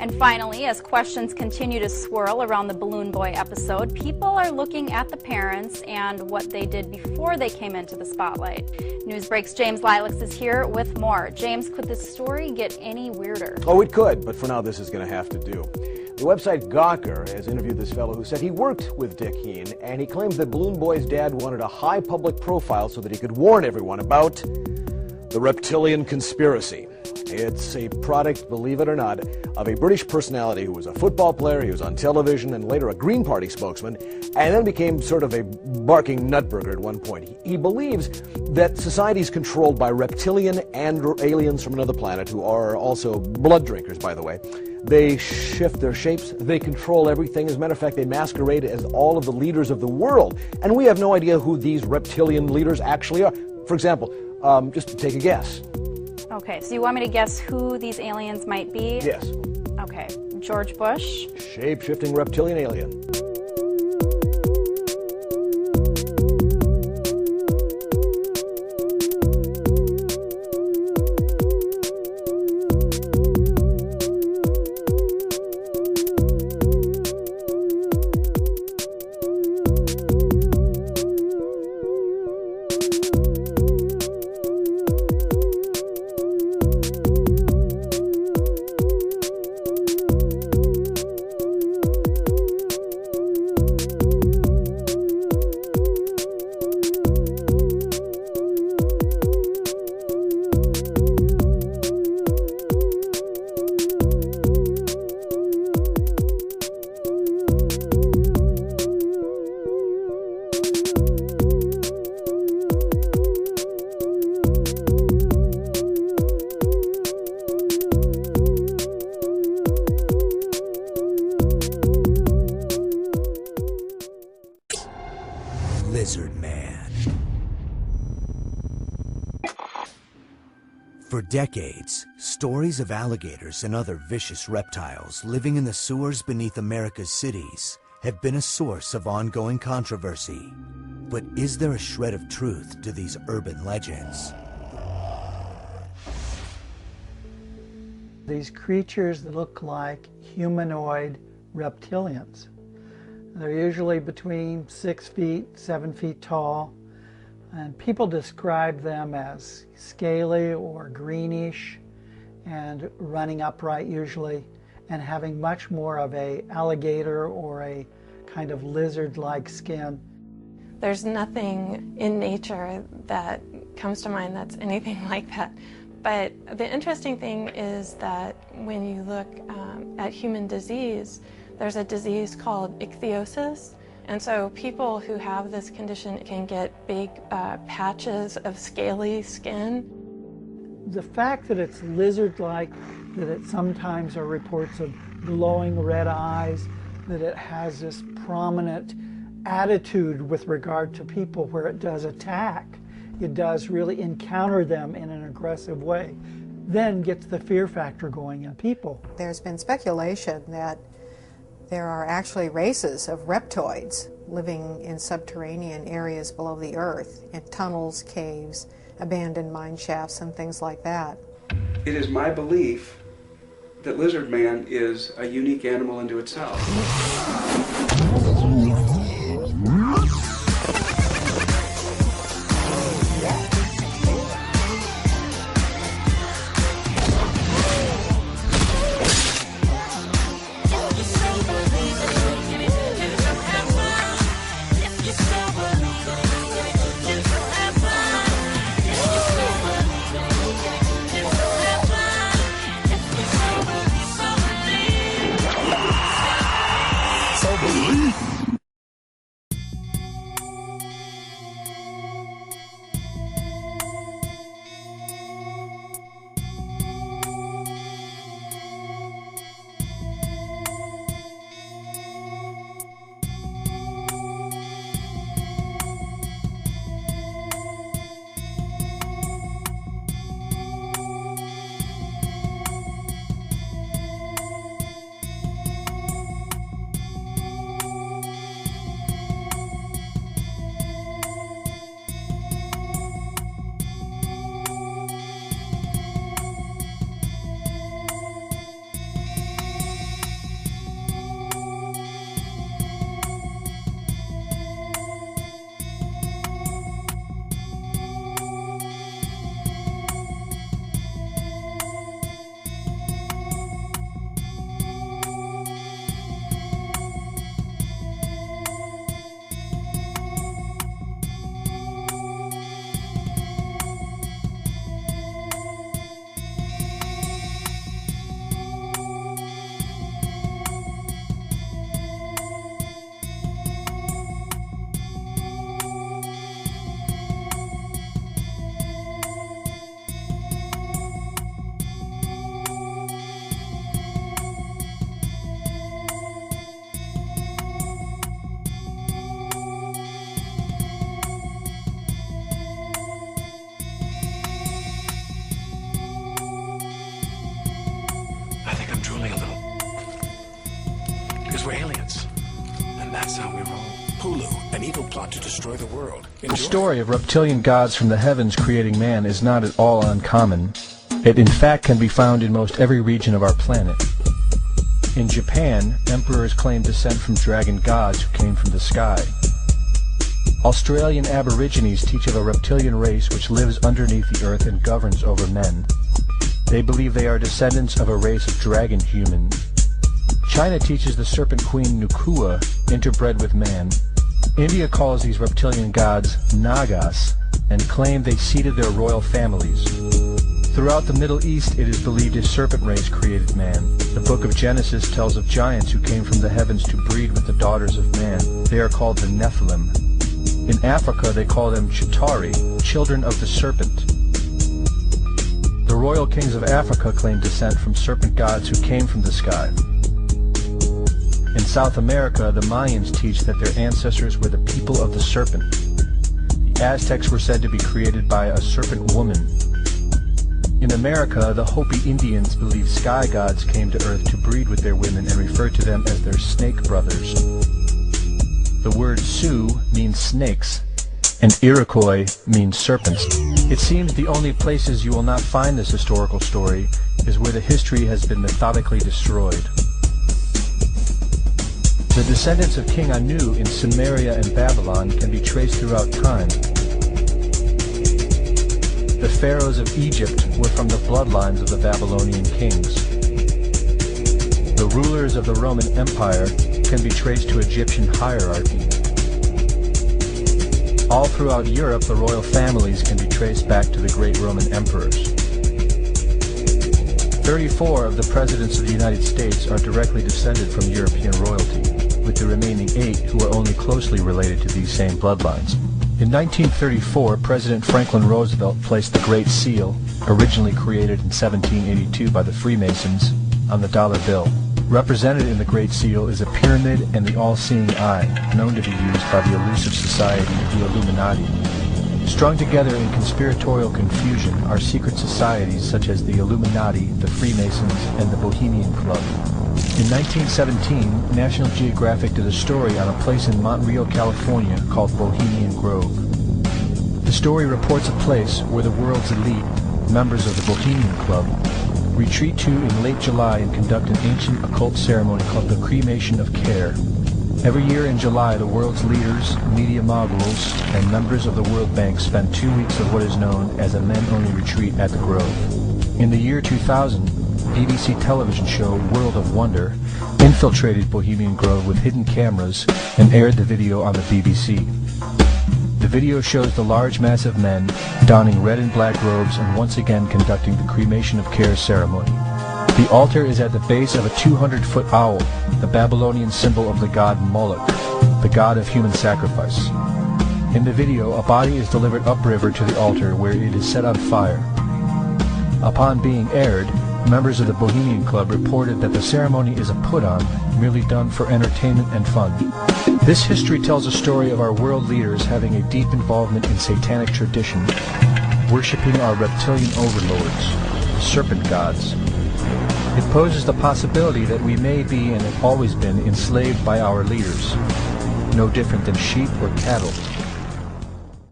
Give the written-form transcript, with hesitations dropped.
And finally, as questions continue to swirl around the Balloon Boy episode, people are looking at the parents and what they did before they came into the spotlight. Newsbreak's James Lilacs is here with more. James, could this story get any weirder? Oh, it could, but for now this is going to have to do. The website Gawker has interviewed this fellow who said he worked with Dick Heen, and he claims that Balloon Boy's dad wanted a high public profile so that he could warn everyone about the reptilian conspiracy. It's a product, believe it or not, of a British personality who was a football player, he was on television, and later a Green Party spokesman, and then became sort of a barking nutburger at one point. He believes that society is controlled by reptilian and aliens from another planet, who are also blood drinkers, by the way. They shift their shapes, they control everything. As a matter of fact, they masquerade as all of the leaders of the world, and we have no idea who these reptilian leaders actually are. For example, just to take a guess. Okay, so you want me to guess who these aliens might be? Yes. Okay, George Bush? Shape-shifting reptilian alien. Lizard Man. For decades, stories of alligators and other vicious reptiles living in the sewers beneath America's cities have been a source of ongoing controversy. But is there a shred of truth to these urban legends? These creatures that look like humanoid reptilians. They're usually between 6 feet, 7 feet tall, and people describe them as scaly or greenish and running upright usually, and having much more of a alligator or a kind of lizard-like skin. There's nothing in nature that comes to mind that's anything like that. But the interesting thing is that when you look at human disease, there's a disease called ichthyosis. And so people who have this condition can get big patches of scaly skin. The fact that it's lizard-like, that it sometimes are reports of glowing red eyes, that it has this prominent attitude with regard to people where it does attack, it does really encounter them in an aggressive way, then gets the fear factor going in people. There's been speculation that there are actually races of reptoids living in subterranean areas below the earth, in tunnels, caves, abandoned mine shafts, and things like that. It is my belief that lizard man is a unique animal unto itself. So believe. me a little. Because we're aliens. And that's how we roll. Hulu, an evil plot to destroy the world. Enjoy. The story of reptilian gods from the heavens creating man is not at all uncommon. It in fact can be found in most every region of our planet. In Japan, emperors claim descent from dragon gods who came from the sky. Australian Aborigines teach of a reptilian race which lives underneath the earth and governs over men. They believe they are descendants of a race of dragon humans. China teaches the serpent queen Nukua interbred with man. India calls these reptilian gods Nagas and claim they seeded their royal families. Throughout the Middle East, it is believed a serpent race created man. The book of Genesis tells of giants who came from the heavens to breed with the daughters of man. They are called the Nephilim. In Africa, they call them Chitauri, children of the serpent. The royal kings of Africa claim descent from serpent gods who came from the sky. In South America, the Mayans teach that their ancestors were the people of the serpent. The Aztecs were said to be created by a serpent woman. In America, the Hopi Indians believe sky gods came to Earth to breed with their women and refer to them as their snake brothers. The word Sioux means snakes, and Iroquois means serpents. It seems the only places you will not find this historical story is where the history has been methodically destroyed. The descendants of King Anu in Sumeria and Babylon can be traced throughout time. The pharaohs of Egypt were from the bloodlines of the Babylonian kings. The rulers of the Roman Empire can be traced to Egyptian hierarchy. All throughout Europe, the royal families can be traced back to the great Roman emperors. 34 of the presidents of the United States are directly descended from European royalty, with the remaining 8 who are only closely related to these same bloodlines. In 1934, President Franklin Roosevelt placed the Great Seal, originally created in 1782 by the Freemasons, on the dollar bill. Represented in the Great Seal is a pyramid and the all-seeing eye, known to be used by the elusive society, the Illuminati. Strung together in conspiratorial confusion are secret societies such as the Illuminati, the Freemasons, and the Bohemian Club. In 1917, National Geographic did a story on a place in Montreal, California called Bohemian Grove. The story reports a place where the world's elite, members of the Bohemian Club, retreat to in late July and conduct an ancient occult ceremony called the Cremation of Care. Every year in July, the world's leaders, media moguls, and members of the World Bank spend 2 weeks of what is known as a men-only retreat at the Grove. In the year 2000, BBC television show World of Wonder infiltrated Bohemian Grove with hidden cameras and aired the video on the BBC. The video shows the large mass of men donning red and black robes and once again conducting the Cremation of Care ceremony. The altar is at the base of a 200-foot owl, the Babylonian symbol of the god Moloch, the god of human sacrifice. In the video, a body is delivered upriver to the altar where it is set on fire. Upon being aired, members of the Bohemian Club reported that the ceremony is a put-on, merely done for entertainment and fun. This history tells a story of our world leaders having a deep involvement in satanic tradition, worshipping our reptilian overlords, the serpent gods. It poses the possibility that we may be and have always been enslaved by our leaders, no different than sheep or cattle.